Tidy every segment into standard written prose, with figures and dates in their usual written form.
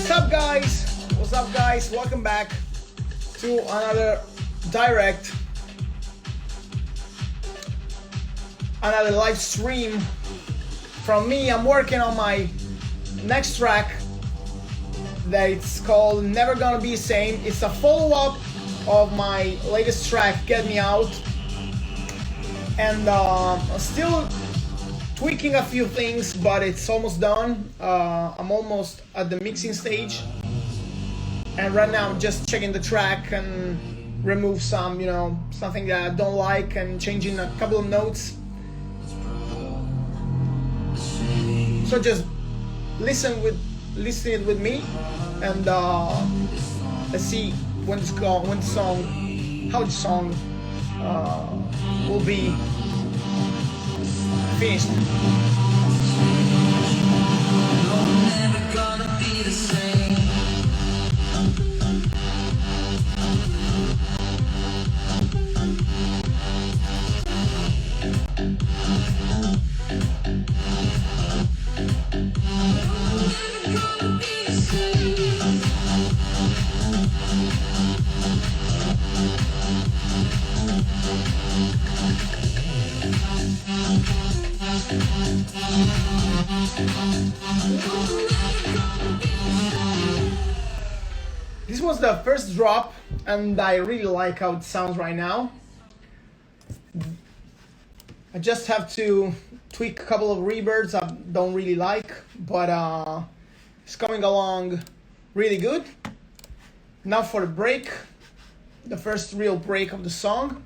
What's up guys? What's up guys? Welcome back to another direct, another live stream from me. I'm working on my next track that it's called Never Gonna Be the Same. It's a follow-up of my latest track, Get Me Out. And I'm still tweaking a few things, but it's almost done. I'm almost at the mixing stage. And right now I'm just checking the track and remove some, something that I don't like and changing a couple of notes. So just listen it with me, and let's see how the song will be finished. Never gonna be the same. This was the first drop, and I really like how it sounds right now. I just have to tweak a couple of reverbs I don't really like, but it's coming along really good. Now for the break, the first real break of the song.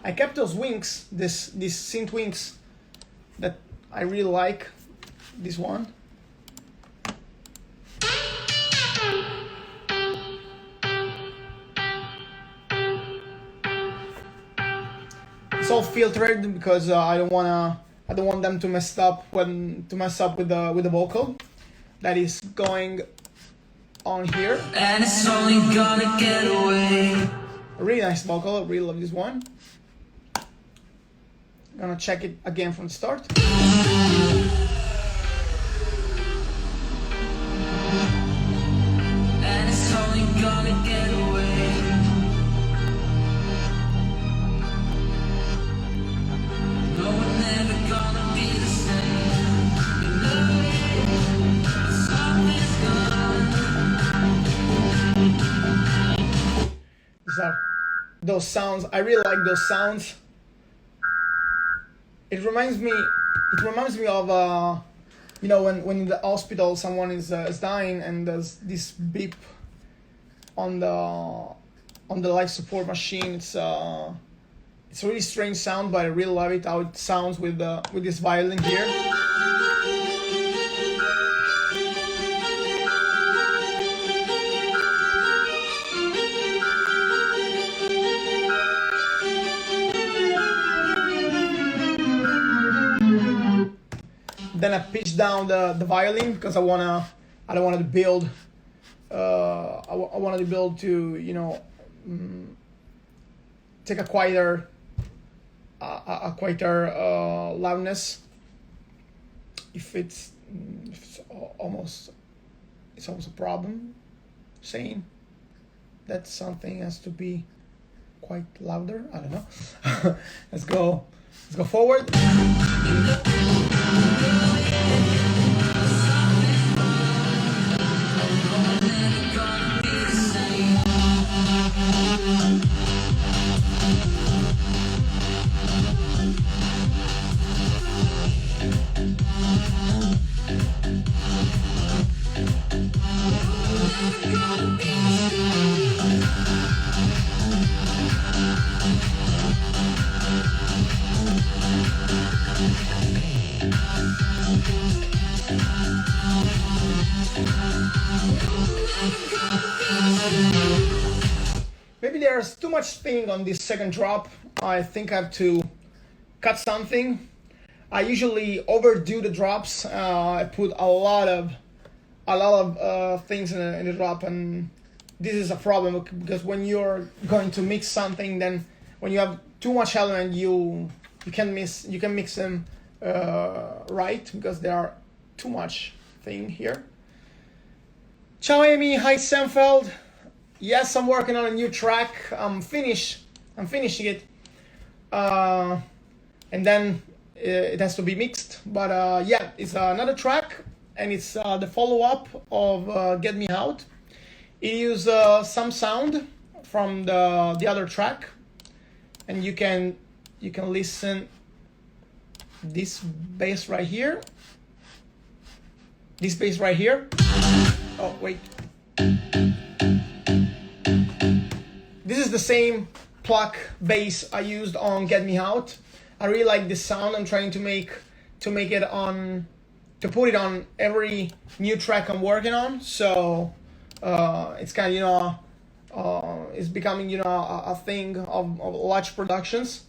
I kept those wings, these synth wings that I really like. This one. It's all filtered because I don't want them to mess up with the vocal that is going on here. And it's only gonna get away. A really nice vocal. I really love this one. Gonna check it again from the start. And it's only gonna get away. No, we're never gonna be the same. Something's gonna. These are those sounds. I really like those sounds. It reminds me of when in the hospital someone is dying and there's this beep on the life support machine. It's a really strange sound, but I really love it how it sounds with this violin here. Then I pitch down the violin because I wanted to build. I wanted to build to take a quieter loudness. If it's almost a problem, saying that something has to be quite louder. I don't know. Let's go forward. Maybe there's too much spinning on this second drop. I think I have to cut something. I usually overdo the drops. I put a lot of things in the drop, and this is a problem because when you're going to mix something, then when you have too much element, you You can mix them right, because there are too much thing here. Ciao Amy, hi Samfeld. Yes, I'm working on a new track. I'm finishing it, and then it has to be mixed. But yeah, it's another track, and it's the follow-up of Get Me Out. It uses some sound from the other track, and you can listen this bass right here. This bass right here. Oh wait. This is the same pluck bass I used on Get Me Out. I really like this sound. I'm trying to put it on every new track I'm working on. So it's kind of it's becoming a thing of large productions,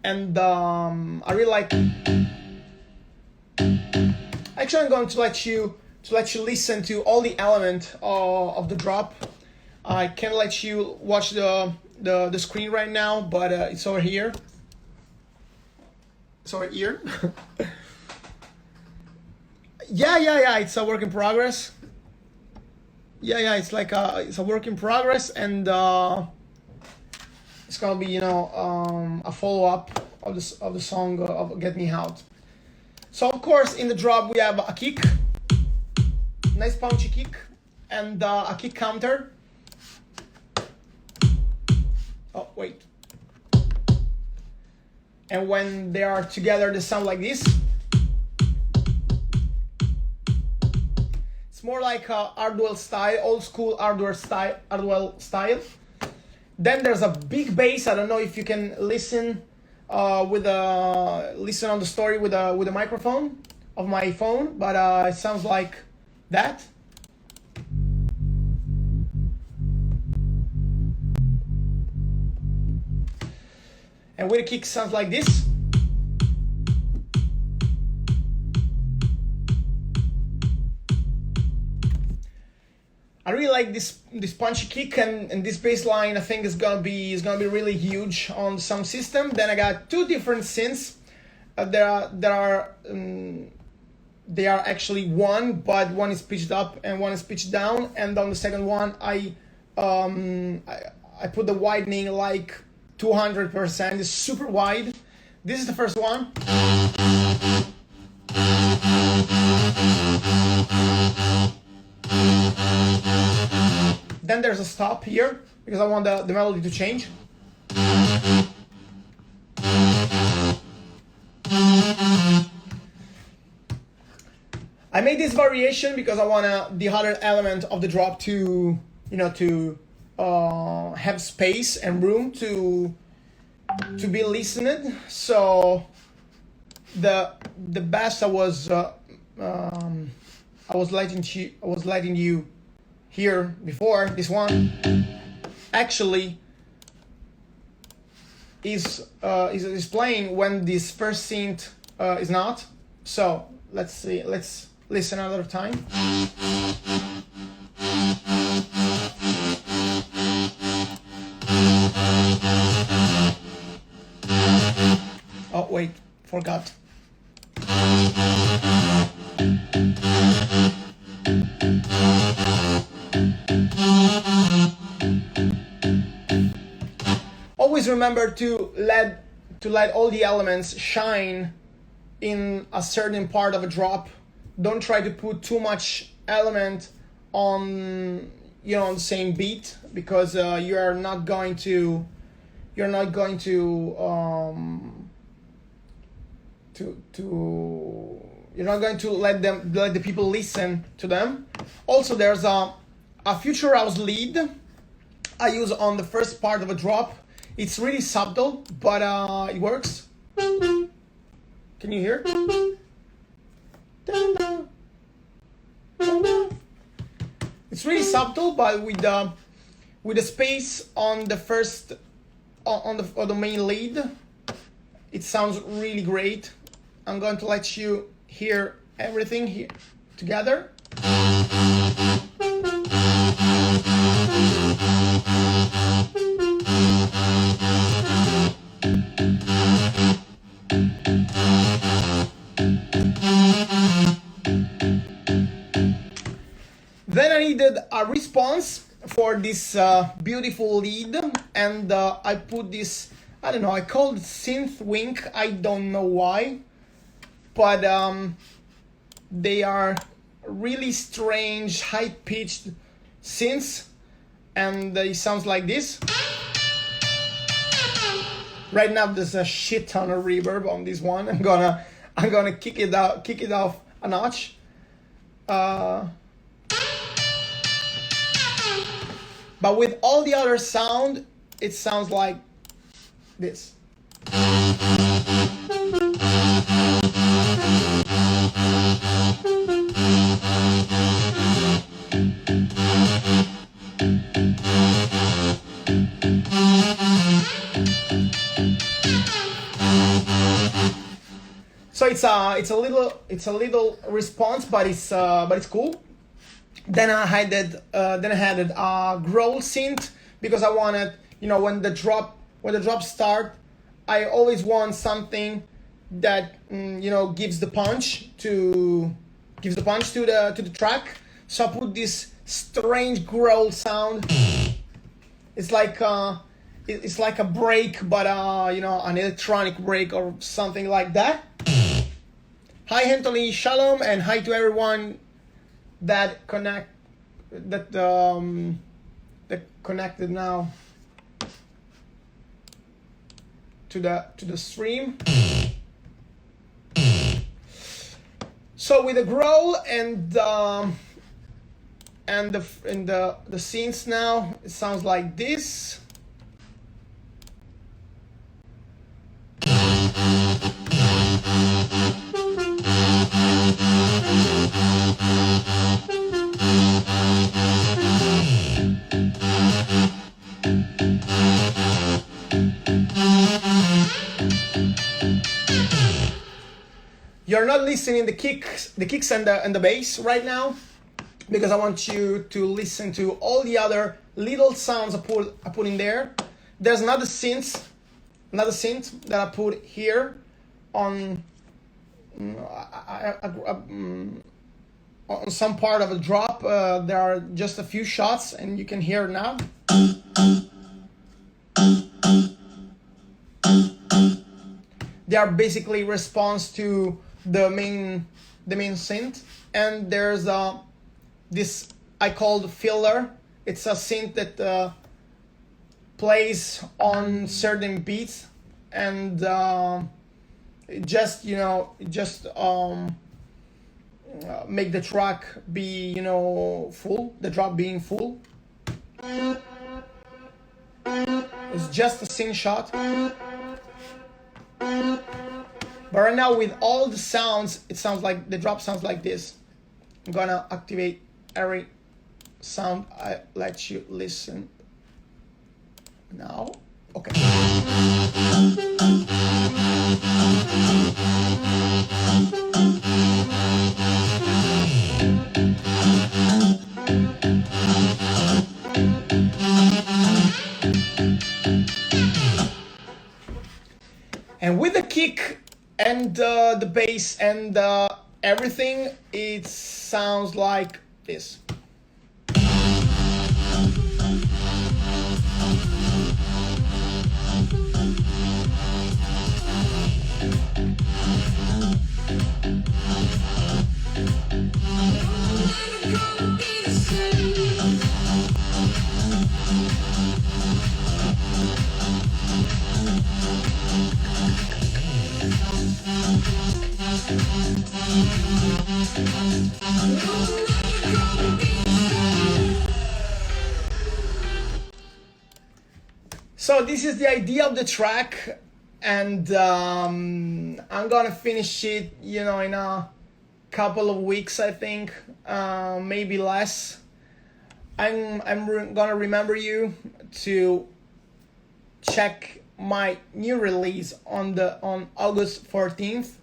and I really like. Actually, I'm going to let you listen to all the element of the drop. I can't let you watch the screen right now, but it's over here. It's over here. yeah. It's a work in progress. Yeah. It's like it's a work in progress, and it's gonna be a follow up of the song of Get Me Out. So of course in the drop we have a kick, nice punchy kick, and a kick counter. Oh wait. And when they are together, they sound like this. It's more like Hardwell style, old school Hardwell style. Then there's a big bass. I don't know if you can listen listen on the story with a microphone of my phone, but it sounds like that. And with a kick sounds like this. I really like this punchy kick, and this bass line I think is gonna be really huge on some system. Then I got two different synths. They are actually one, but one is pitched up and one is pitched down. And on the second one, I put the widening like 200%. It's super wide. This is the first one. Then there's a stop here because I want the melody to change. I made this variation because I want the other element of the drop to have space and room to be listened. So the bass I was letting you hear before, this one actually is playing when this first synth is not. So let's see. Let's listen another time. Oh wait, forgot. Always remember to let all the elements shine in a certain part of a drop. Don't try to put too much element on on the same beat, because you're not going to let the people listen to them. Also, there's a future house lead I use on the first part of a drop. It's really subtle, but it works. Can you hear? It's really subtle, but with the space on the first on the main lead, it sounds really great. I'm going to let you hear everything here together. response for this beautiful lead, and I put this, I don't know, I called it synth wink. I don't know why, but they are really strange high-pitched synths, and it sounds like this. Right now there's a shit ton of reverb on this one. I'm gonna kick it off a notch. But with all the other sound, it sounds like this. So it's a little response, but it's cool. Then I had a growl synth because I wanted, when the drop start, I always want something that gives the punch to the track. So I put this strange growl sound. It's like a break, but an electronic break or something like that. Hi Anthony, shalom, and hi to everyone that connected now to the stream. So with the growl and the synths now, it sounds like this. You're not listening the kicks and the bass right now, because I want you to listen to all the other little sounds I put in there. There's another synth that I put here on some part of a drop. There are just a few shots, and you can hear it now. They are basically response to the main synth. And there's this I called filler. It's a synth that plays on certain beats, and make the track be full, the drop being full. It's just a synth shot. But right now, with all the sounds, it sounds like the drop sounds like this. I'm gonna activate every sound I let you listen now. Okay. And with the kick and the bass and everything, it sounds like this. So this is the idea of the track, and I'm gonna finish it, in a couple of weeks, I think, maybe less. I'm gonna remember you to check my new release on August 14th.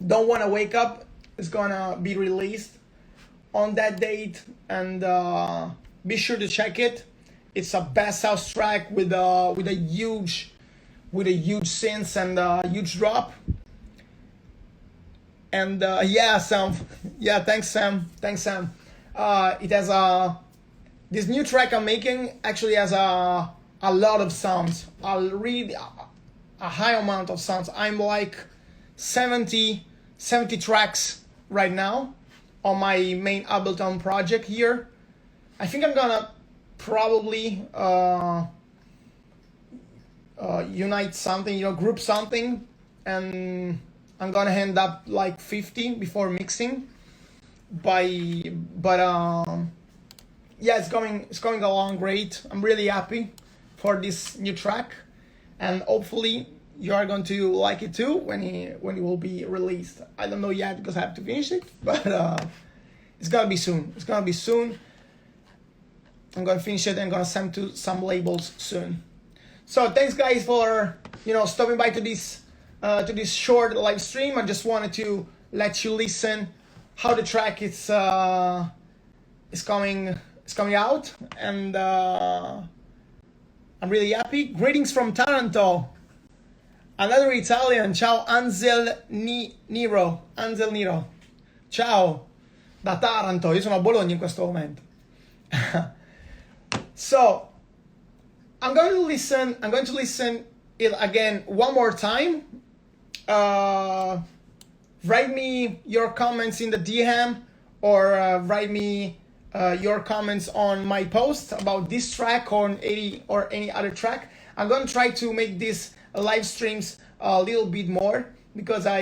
Don't Wanna Wake Up is gonna be released on that date, and be sure to check it. It's a bass house track with a huge synth and a huge drop. And Sam, thanks Sam. It has a this new track I'm making actually has a lot of sounds, a high amount of sounds. I'm like 70 tracks right now on my main Ableton project here. I think I'm gonna probably unite something, group something, and I'm gonna end up like 50 before mixing. But yeah, it's going along great. I'm really happy for this new track, and hopefully you are going to like it too when it will be released. I don't know yet because I have to finish it, but it's gonna be soon. I'm gonna finish it and gonna send to some labels soon. So thanks guys for stopping by to this short live stream. I just wanted to let you listen how the track is coming out, and I'm really happy. Greetings from Taranto. Another Italian. Ciao Ansel Nero. Ciao da Taranto. Io sono a Bologna in questo momento. So I'm going to listen it again one more time. Write me your comments in the DM, or write me your comments on my post about this track or any other track. I'm going to try to make these live streams a little bit more, because I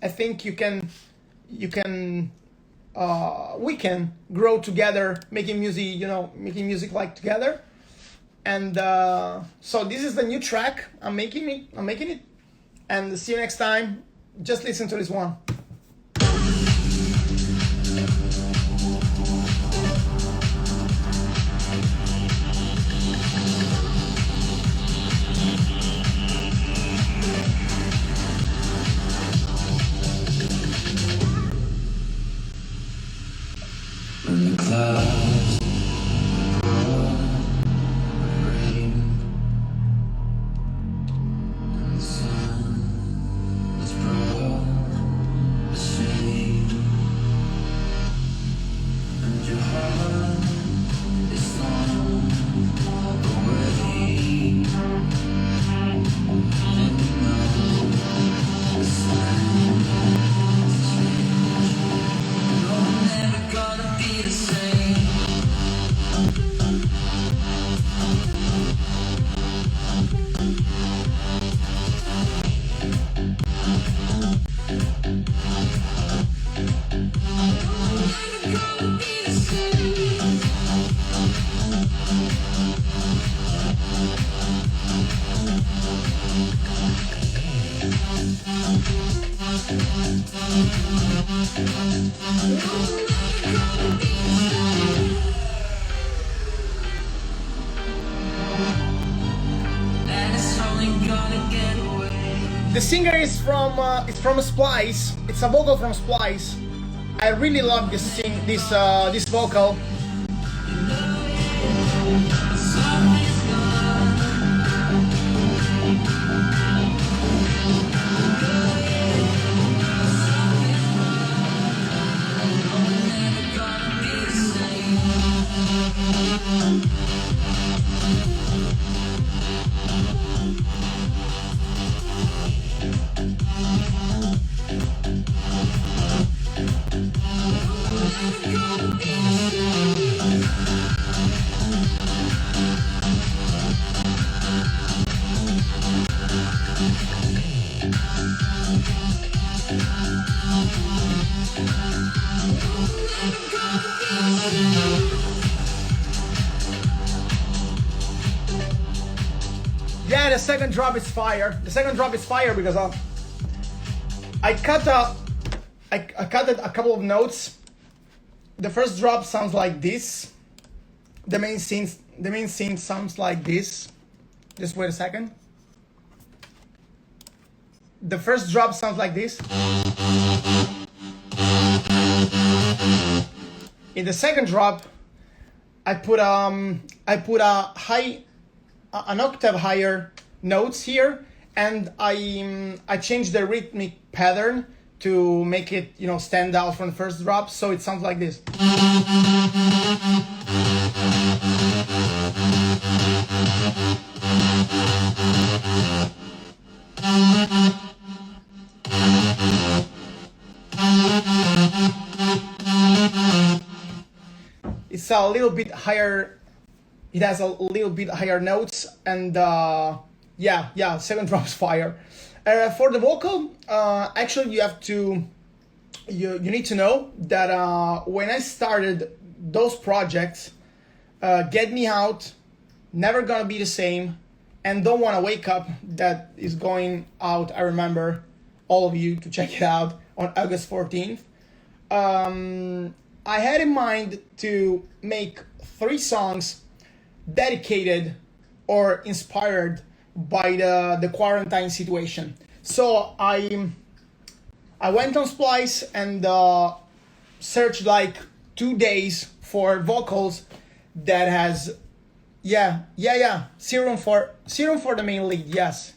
think we can grow together, making music like together. And so this is the new track. I'm making it, and see you next time. Just listen to this one. When the clouds pour rain and the sun is brought to shame, and your heart is long away, and you know the sign has changed. No, I'm never gonna be the same. And it's only gonna get away. The singer is from Splice. It's a vocal from Splice. I really love this vocal. Something's gone. Never gonna be the same. Yeah, the second drop is fire. The second drop is fire because I cut a couple of notes. The first drop sounds like this. The main scene sounds like this. Just wait a second. The first drop sounds like this. In the second drop, I put an octave higher notes here, and I changed the rhythmic pattern to make it stand out from the first drop, so it sounds like this. It's a little bit higher. It has a little bit higher notes, and yeah, 7 drops fire. For the vocal, actually, you need to know that when I started those projects, Get Me Out, Never Gonna Be the Same, and Don't Wanna Wake Up, that is going out. I remember all of you to check it out on August 14th. I had in mind to make 3 songs dedicated or inspired by the quarantine situation. So I went on Splice and searched like 2 days for vocals that has serum for the main lead. Yes.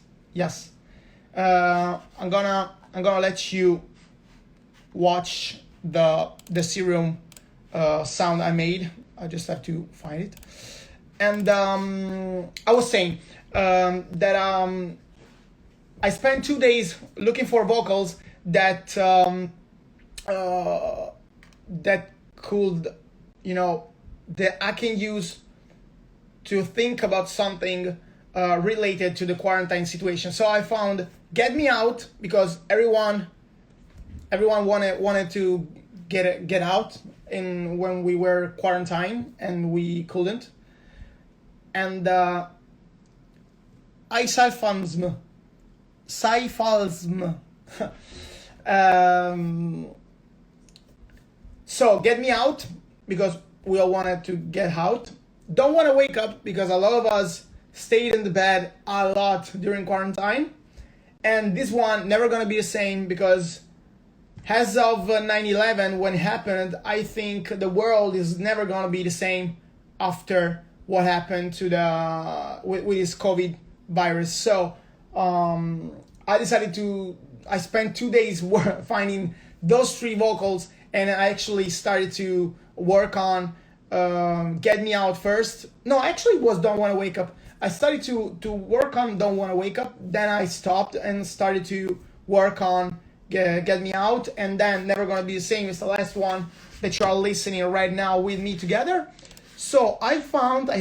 I'm gonna let you watch the serum sound I made. I just have to find it. And I was saying that I spent 2 days looking for vocals that that could, that I can use to think about something related to the quarantine situation. So I found Get Me Out because everyone wanted to get out when we were quarantined and we couldn't. And Cyphalsm. So Get Me Out because we all wanted to get out. Don't Wanna Wake Up because a lot of us stayed in the bed a lot during quarantine. And this one, Never Gonna Be the Same, because as of 9/11 when it happened, I think the world is never gonna be the same after what happened to with this COVID virus. So I spent 2 days finding those 3 vocals, and I actually started to work on Get Me Out first. No, actually it was Don't Wanna Wake Up. I started to work on Don't Wanna Wake Up, then I stopped and started to work on Get Me Out, and then Never Gonna Be the Same is the last one that you are listening right now with me together. So I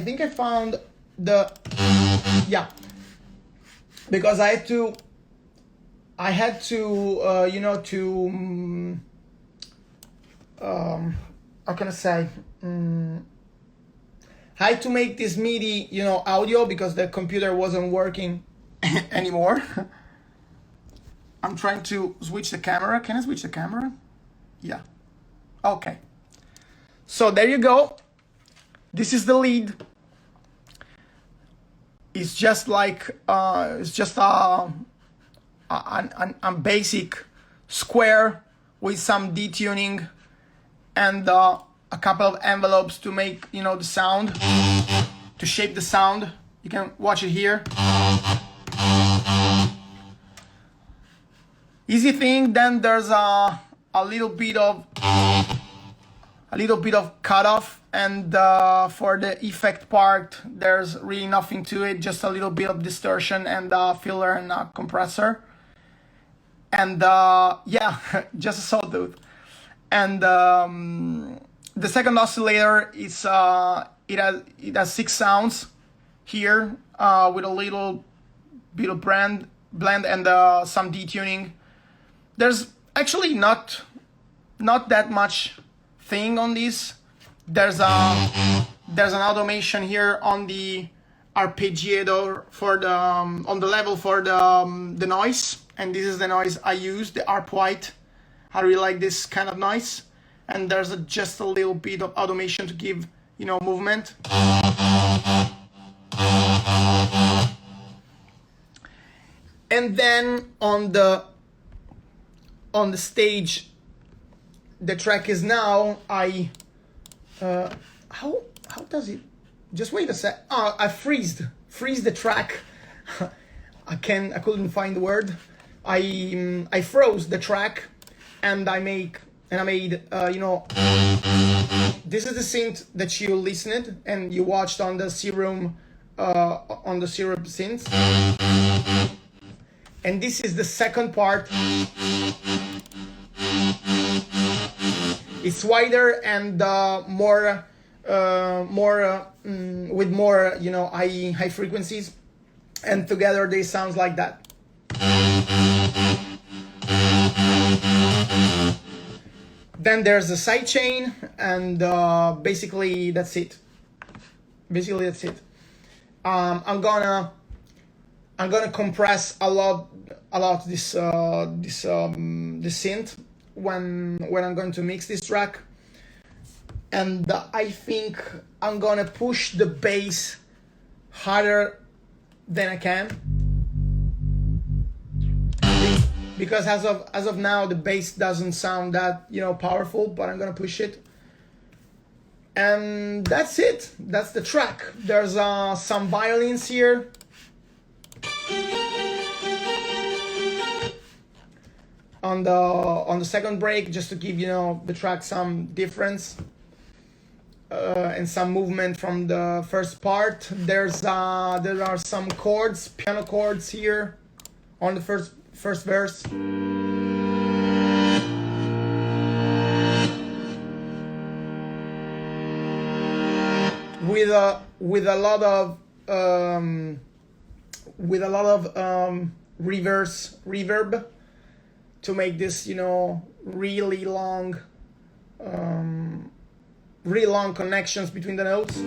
think I found because I had to how can I say, I had to make this MIDI audio because the computer wasn't working anymore. I'm trying to switch the camera. Can I switch the camera? Yeah. Okay. So there you go. This is the lead. It's just like a basic square with some detuning and a couple of envelopes to make the sound, to shape the sound. You can watch it here. Easy thing. Then there's a little bit of cutoff, and for the effect part, there's really nothing to it. Just a little bit of distortion and filler and compressor, and just a sawtooth. And the second oscillator is it has 6 sounds here with a little bit of blend and some detuning. There's actually not that much thing on this. There's an automation here on the arpeggiator for the on the level for the noise, and this is the noise I use, the arp white. I really like this kind of noise, and there's just a little bit of automation to give movement. And then on the stage, the track is now how does it? Just wait a sec. I freeze the track. I couldn't find the word. I froze the track, and I made This is the synth that you listened and you watched on the serum synth. And this is the second part. It's wider and more with more, you know, high frequencies, and together they sound like that. Then there's the side chain, and basically that's it. I'm gonna compress a lot this synth when I'm going to mix this track, and I think I'm gonna push the bass harder than I can, because as of now the bass doesn't sound that, you know, powerful, but I'm gonna push it. And that's it. That's the track. There's some violins here. On the second break, just to give, you know, the track some difference and some movement from the first part. There are some chords, piano chords here on the first verse. With a lot of reverb to make this, you know, really long connections between the notes.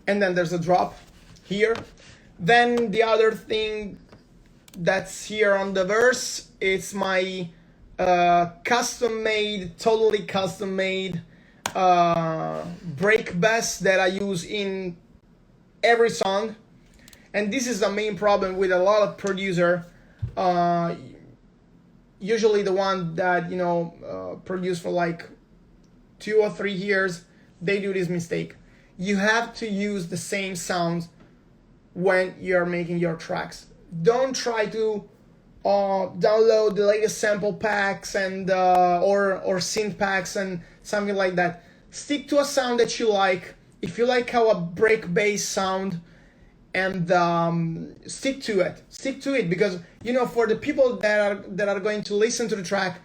And then there's a drop here. Then the other thing that's here on the verse, it's my totally custom made break bass that I use in every song. And this is the main problem with a lot of producer, usually the one that, you know, produce for like 2 or 3 years, they do this mistake. You have to use the same sounds when you're making your tracks. Don't try to download the latest sample packs and or synth packs and something like that. Stick to a sound that you like. If you like how a break bass sound, and stick to it. Because, you know, for the people that are going to listen to the track,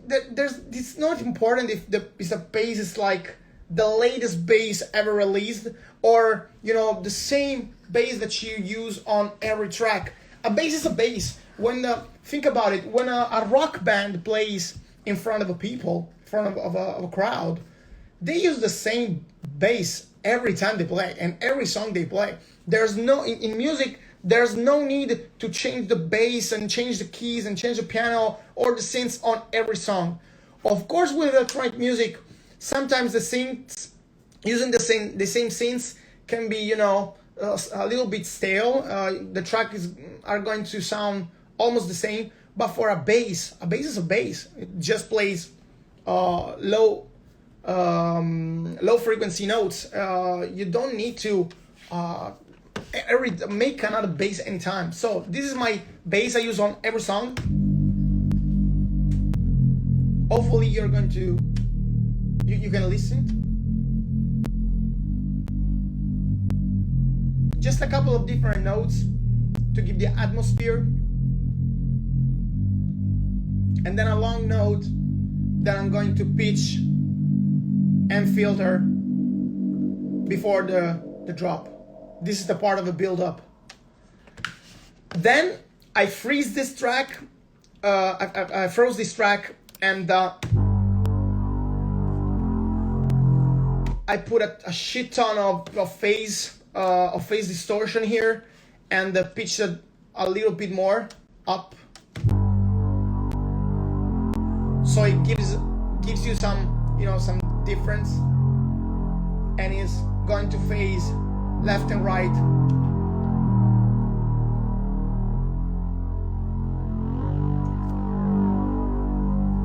it's not important if the bass is like the latest bass ever released, or, you know, the same bass that you use on every track. A bass is a bass. When think about it, when a rock band plays in front of a crowd, they use the same bass every time they play and every song they play. There's no in music. There's no need to change the bass and change the keys and change the piano or the synths on every song. Of course, with electronic music, sometimes the synths, using the same synths, can be, you know, a little bit stale. The tracks are going to sound almost the same. But for a bass is a bass. It just plays low frequency notes. You don't need to make another bass anytime. So this is my bass I use on every song. Hopefully you're going to you can listen. Just a couple of different notes to give the atmosphere, and then a long note that I'm going to pitch and filter before the drop. This is the part of the build-up. Then I freeze this track. I froze this track, and I put a shit ton of phase distortion here, and pitch it a little bit more up, so it gives you some, you know, some difference. and is going to phase left and right.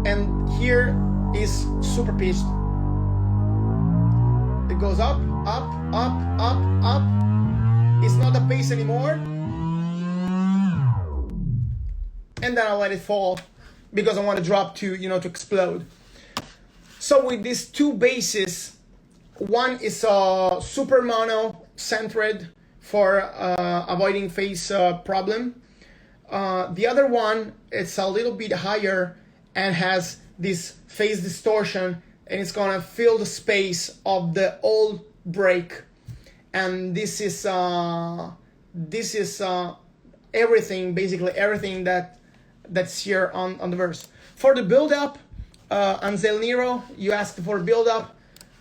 And here is super pitched. It goes up, up, up, up, up. It's not a bass anymore. And then I'll let it fall because I want to drop to, to explode. So with these two basses, one is super mono centered for avoiding phase problem. The other one, it's a little bit higher and has this phase distortion, and it's gonna fill the space of the old break. And this is everything, basically everything that's here on the verse. For the build up, Ansel Nero, you asked for build up.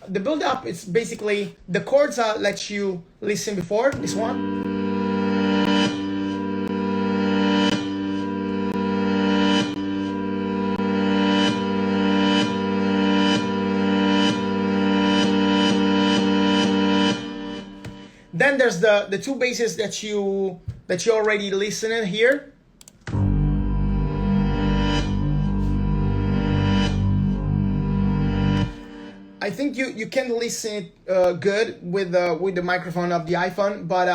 The build up is basically the chords I'll let you listen before, this one. Then there's the two basses that you already listened here. I think you can listen it good with the microphone of the iPhone, but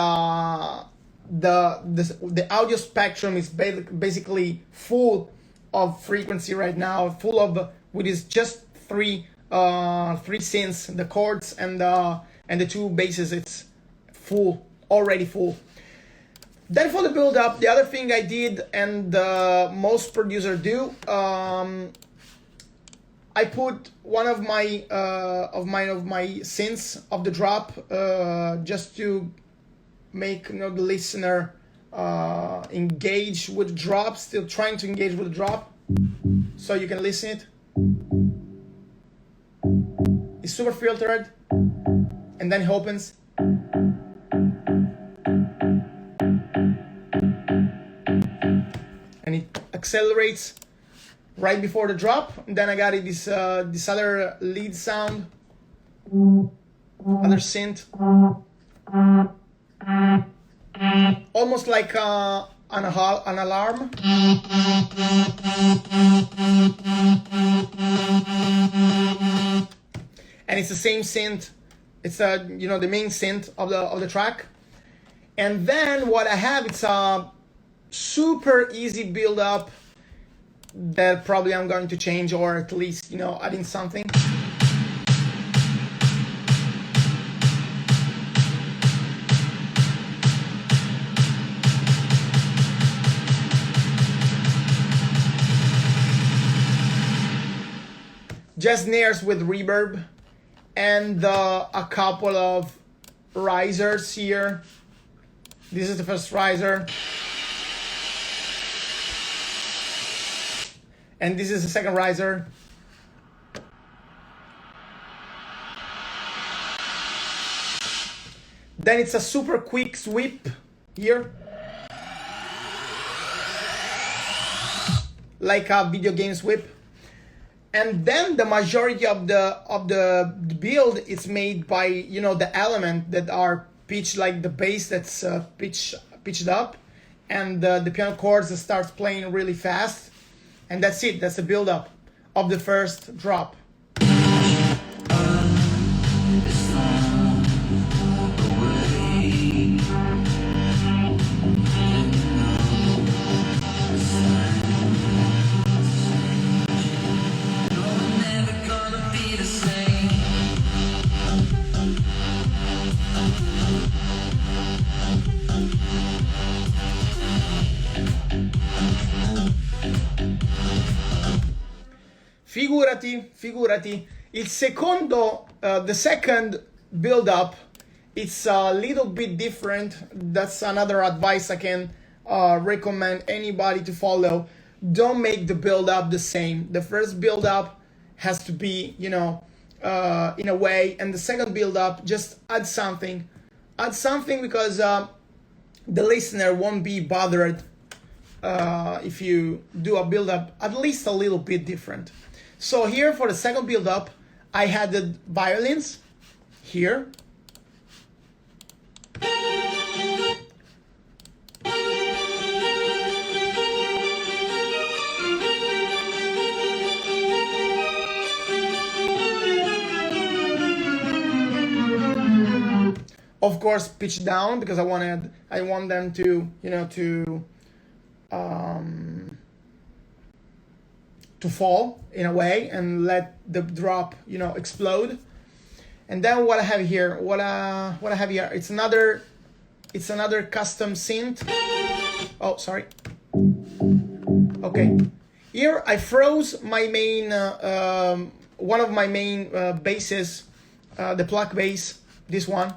the audio spectrum is basically full of frequency right now, full of with is just three synths, the chords and the two basses. It's full, already full. Then for the build up, the other thing I did, and most producers do, I put one of my synths of the drop just to make the listener engage with the drop, still trying to engage with the drop, so you can listen it. It's super filtered, and then it opens. And it accelerates right before the drop. And then I got it this other lead sound, other synth, almost like an alarm. And it's the same synth. It's the main synth of the track. And then what I have, it's a super easy build up that probably I'm going to change, or at least adding something. Just snares with reverb, and a couple of risers here. This is the first riser. And this is the second riser. Then it's a super quick sweep here, like a video game sweep. And then the majority of the build is made by the element that are pitched, like the bass that's pitched up, and the piano chords that starts playing really fast. And that's it. That's the build up of the first drop. Figurati, il secondo, the second build up, it's a little bit different. That's another advice I can recommend anybody to follow. Don't make the build up the same. The first build up has to be, in a way, and the second build up, just add something. Add something because the listener won't be bothered if you do a build up at least a little bit different. So here for the second build up, I had the violins, here. Of course, pitch down because I want them to, you know, to fall in a way and let the drop, you know, explode. And then what I have here, what I have here, it's another custom synth. Oh, sorry. Okay, here I froze my main one of my main basses, the pluck bass, this one.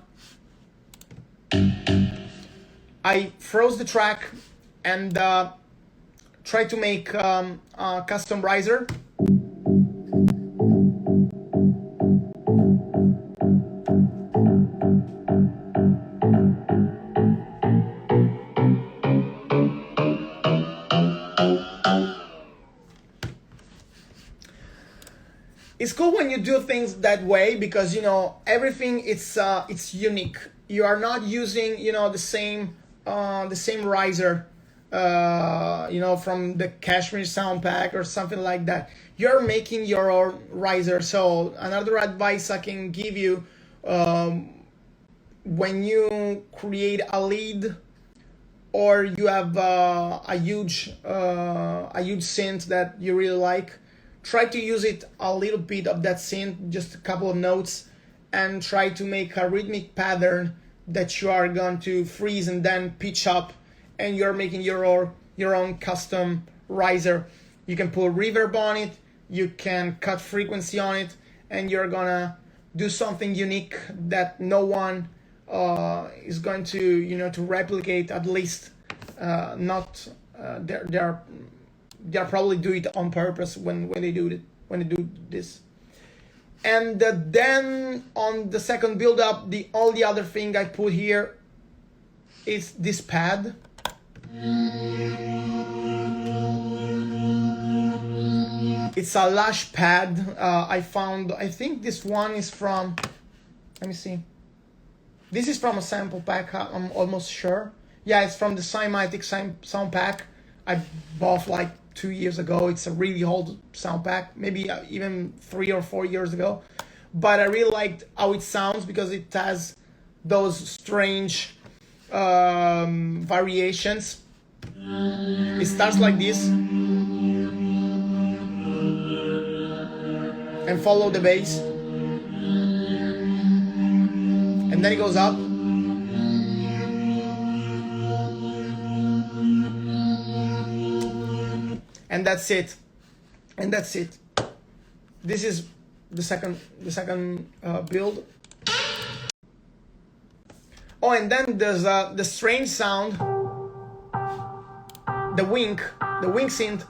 I froze the track and tried to make a custom riser. It's cool when you do things that way because, you know, everything it's unique. You are not using, you know, the same riser, you know, from the Kashmir sound pack or something like that. You're making your own riser. So another advice I can give you, when you create a lead or you have a huge synth that you really like, try to use it a little bit of that synth, just a couple of notes, and try to make a rhythmic pattern that you are going to freeze and then pitch up, and you're making your own custom riser. You can put reverb on it, you can cut frequency on it, and you're gonna do something unique that no one is going to, you know, to replicate, at least not they'll probably do it on purpose when they do this. And then on the second build up, the only other thing I put here is this pad. It's a Lush pad. I think this one is from, let me see. This is from a sample pack, I'm almost sure. Yeah, it's from the Cymatic sound pack I bought like 2 years ago. It's a really old sound pack, maybe even 3 or 4 years ago. But I really liked how it sounds because it has those strange variations. It starts like this and follow the bass, and then it goes up. And that's it. This is the second build. Oh, and then there's the strange sound, the wink synth.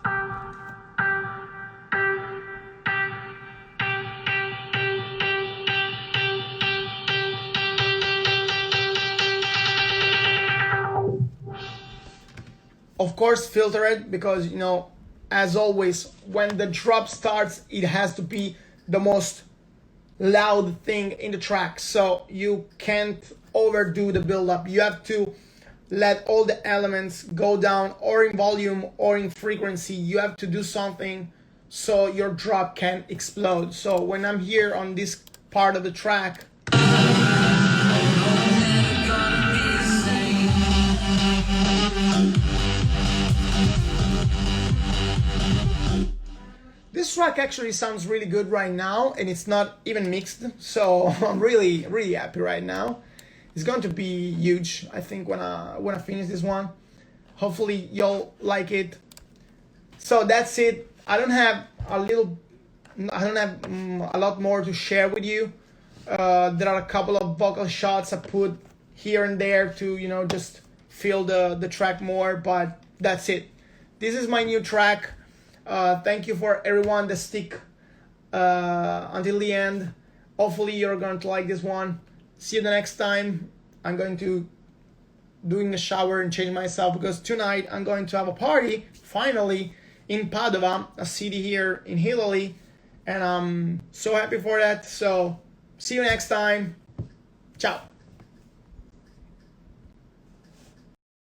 Of course, filter it because, you know, as always, when the drop starts, it has to be the most loud thing in the track. So you can't overdo the build up. You have to let all the elements go down, or in volume or in frequency. You have to do something so your drop can explode. So when I'm here on this part of the track, this track actually sounds really good right now, and it's not even mixed, so I'm really happy right now. It's going to be huge, I think, when I finish this one. Hopefully you'll like it. So that's it. I don't have a lot more to share with you. There are a couple of vocal shots I put here and there to, you know, just feel the track more, but that's it. This is my new track. Thank you for everyone that stick until the end. Hopefully you're going to like this one. See you the next time. I'm going to doing a shower and change myself because tonight I'm going to have a party finally in Padova, a city here in Italy, and I'm so happy for that. So see you next time. Ciao.